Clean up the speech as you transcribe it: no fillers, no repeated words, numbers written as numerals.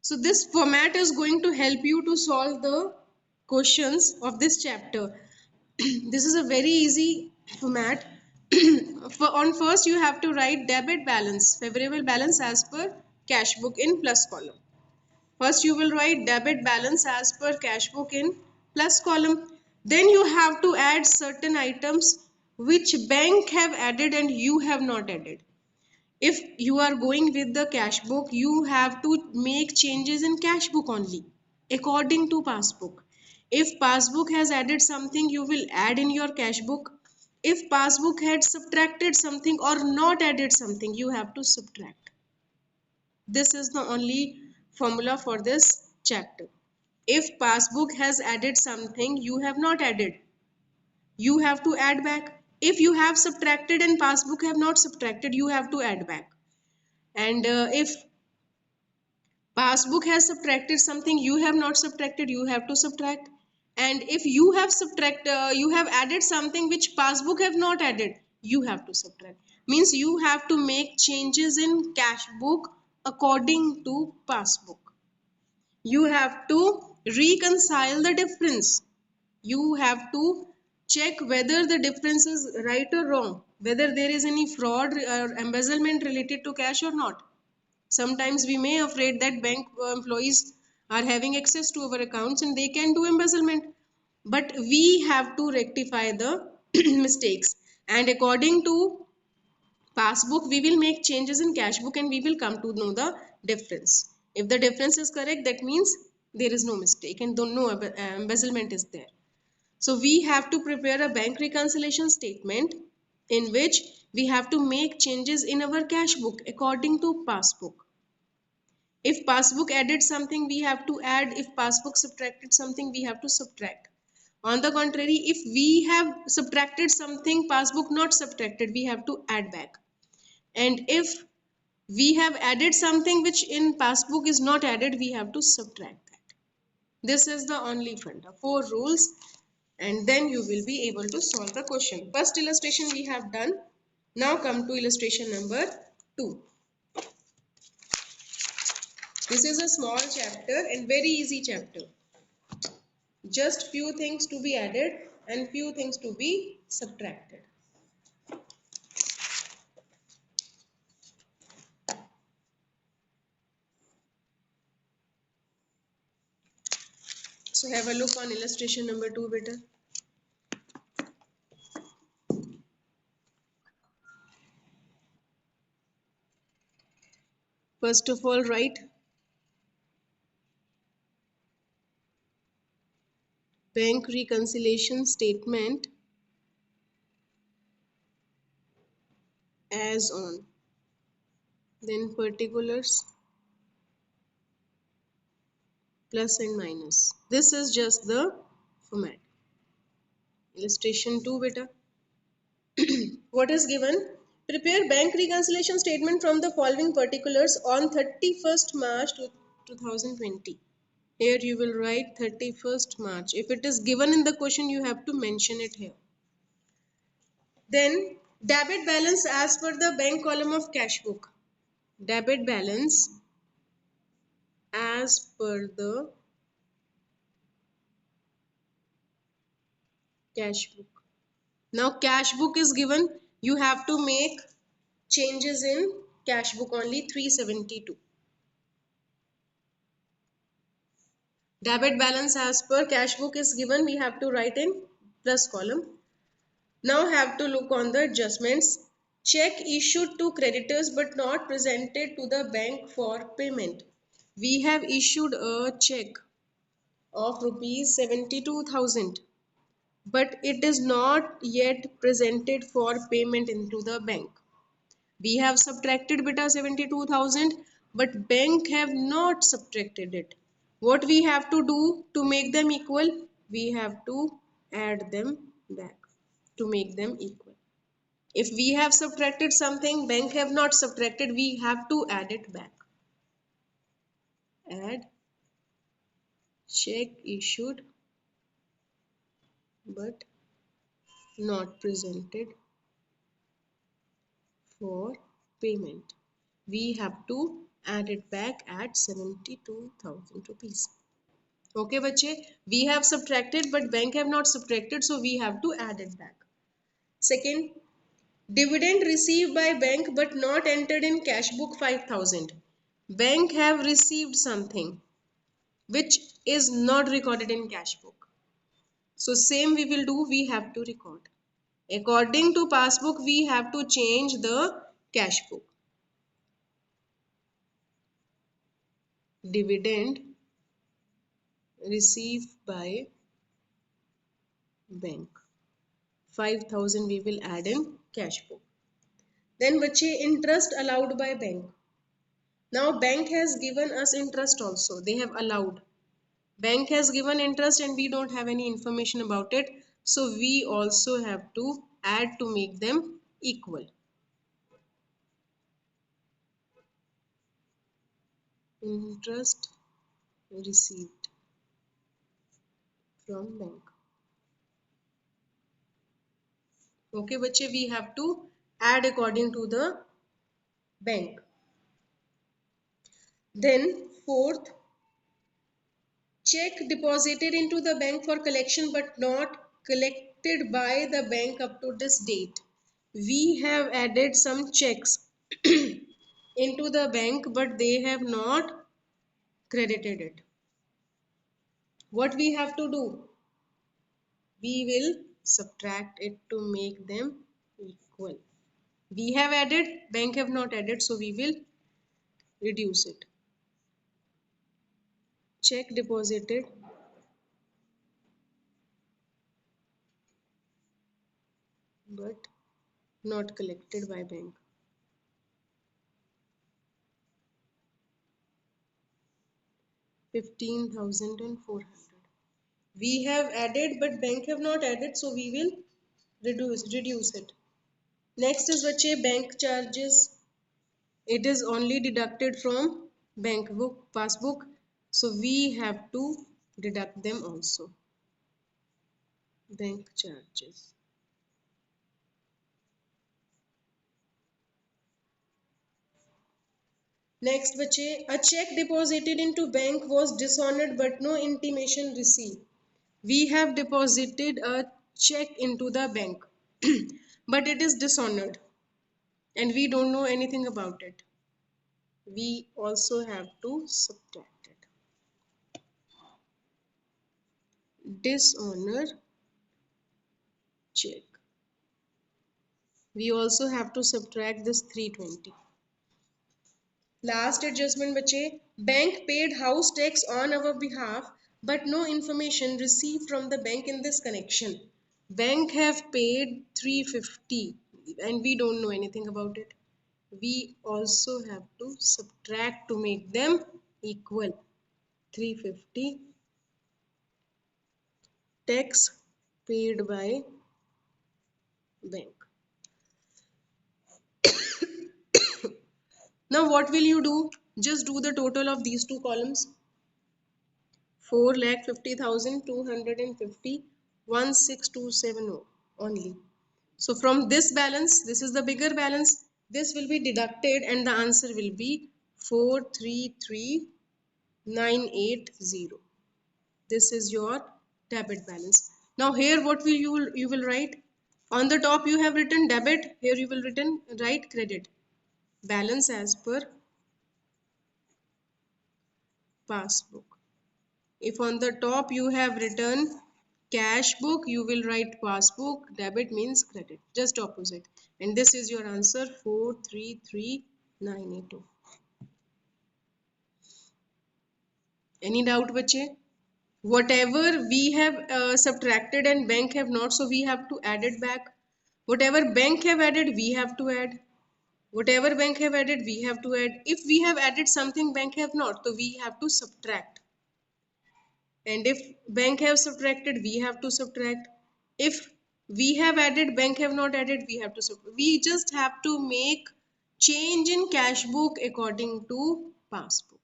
So this format is going to help you to solve the questions of this chapter. This is a very easy format. On first you have to write debit balance, favorable balance as per cash book in plus column. First you will write debit balance as per cash book in plus column. Then you have to add certain items which bank have added and you have not added. If you are going with the cash book, you have to make changes in cash book only according to passbook. If passbook has added something, you will add in your cash book. If passbook had subtracted something or not added something, you have to subtract. This is the only formula for this chapter. If passbook has added something you have not added, you have to add back. If you have subtracted and passbook have not subtracted, you have to add back. And if passbook has subtracted something you have not subtracted, you have to subtract. And if you have you have added something which passbook have not added, you have to subtract. Means you have to make changes in cash book according to passbook. You have to reconcile the difference. You have to check whether the difference is right or wrong, whether there is any fraud or embezzlement related to cash or not. Sometimes we may afraid that bank employees are having access to our accounts and they can do embezzlement, but we have to rectify the mistakes, and according to passbook we will make changes in cash book and we will come to know the difference. If the difference is correct, that means there is no mistake and no embezzlement is there. So we have to prepare a bank reconciliation statement in which we have to make changes in our cash book according to passbook. If passbook added something, we have to add. If passbook subtracted something, we have to subtract. On the contrary, if we have subtracted something, passbook not subtracted, we have to add back. And if we have added something which in passbook is not added, we have to subtract that. This is the only funda, 4 rules, and then you will be able to solve the question. First illustration we have done. Now come to illustration number 2. This is a small chapter and very easy chapter. Just few things to be added and few things to be subtracted. So have a look on illustration number 2, beta. First of all, write bank reconciliation statement as on. Then particulars, plus and minus. This is just the format. Illustration 2, beta. What is given? Prepare bank reconciliation statement from the following particulars on 31st March 2020. Here you will write 31st March. If it is given in the question, you have to mention it here. Then debit balance as per the bank column of cash book. Debit balance as per the cash book. Now cash book is given. You have to make changes in cash book only 372. Debit balance as per cash book is given. We have to write in plus column. Now have to look on the adjustments. Check issued to creditors but not presented to the bank for payment. We have issued a check of rupees 72,000, but it is not yet presented for payment into the bank. We have subtracted beta 72,000, but bank have not subtracted it. What we have to do to make them equal? We have to add them back to make them equal. If we have subtracted something, bank have not subtracted, we have to add it back. Add check issued but not presented for payment. We have to add it back at 72,000 rupees. Okay बच्चे, we have subtracted but bank have not subtracted, so we have to add it back. Second, dividend received by bank but not entered in cash book 5,000. Bank have received something which is not recorded in cash book. So same we will do, we have to record. According to passbook, we have to change the cash book. Dividend received by bank. 5,000 we will add in cash book. Then bache, interest allowed by bank. Now bank has given us interest also. They have allowed. Bank has given interest and we don't have any information about it. So we also have to add to make them equal. Interest received from bank. Okay, bache, we have to add according to the bank. Then fourth, check deposited into the bank for collection but not collected by the bank up to this date. We have added some checks into the bank but they have not credited it. What we have to do? We will subtract it to make them equal. We have added, bank have not added, so we will reduce it. Check deposited but not collected by bank. 15,400. We have added but bank have not added, so we will reduce it. Next is bache bank charges. It is only deducted from bank book passbook, so we have to deduct them also. Bank charges. Next bache, a check deposited into bank was dishonored but no intimation received. We have deposited a check into the bank but it is dishonored and we don't know anything about it. We also have to subtract it. Dishonor check. We also have to subtract this 320. Last adjustment bache, bank paid house tax on our behalf but no information received from the bank in this connection. Bank have paid 350 and we don't know anything about it. We also have to subtract to make them equal. 350 tax paid by bank. Now what will you do? Just do the total of these two columns. 4,50,250, 16270 only. So from this balance, this is the bigger balance, this will be deducted and the answer will be 433,980. This is your debit balance. Now here what will you will write? On the top you have written debit, here you will write credit. Balance as per passbook. If on the top you have written cash book, you will write passbook. Debit means credit, just opposite. And this is your answer 433,982. Any doubt bache? Whatever we have subtracted and bank have not, so we have to add it back. Whatever bank have added, we have to add. Whatever bank have added, we have to add. If we have added something bank have not, so we have to subtract. And if bank have subtracted, we have to subtract. If we have added, bank have not added, we have to subtract. We just have to make change in cash book according to passbook.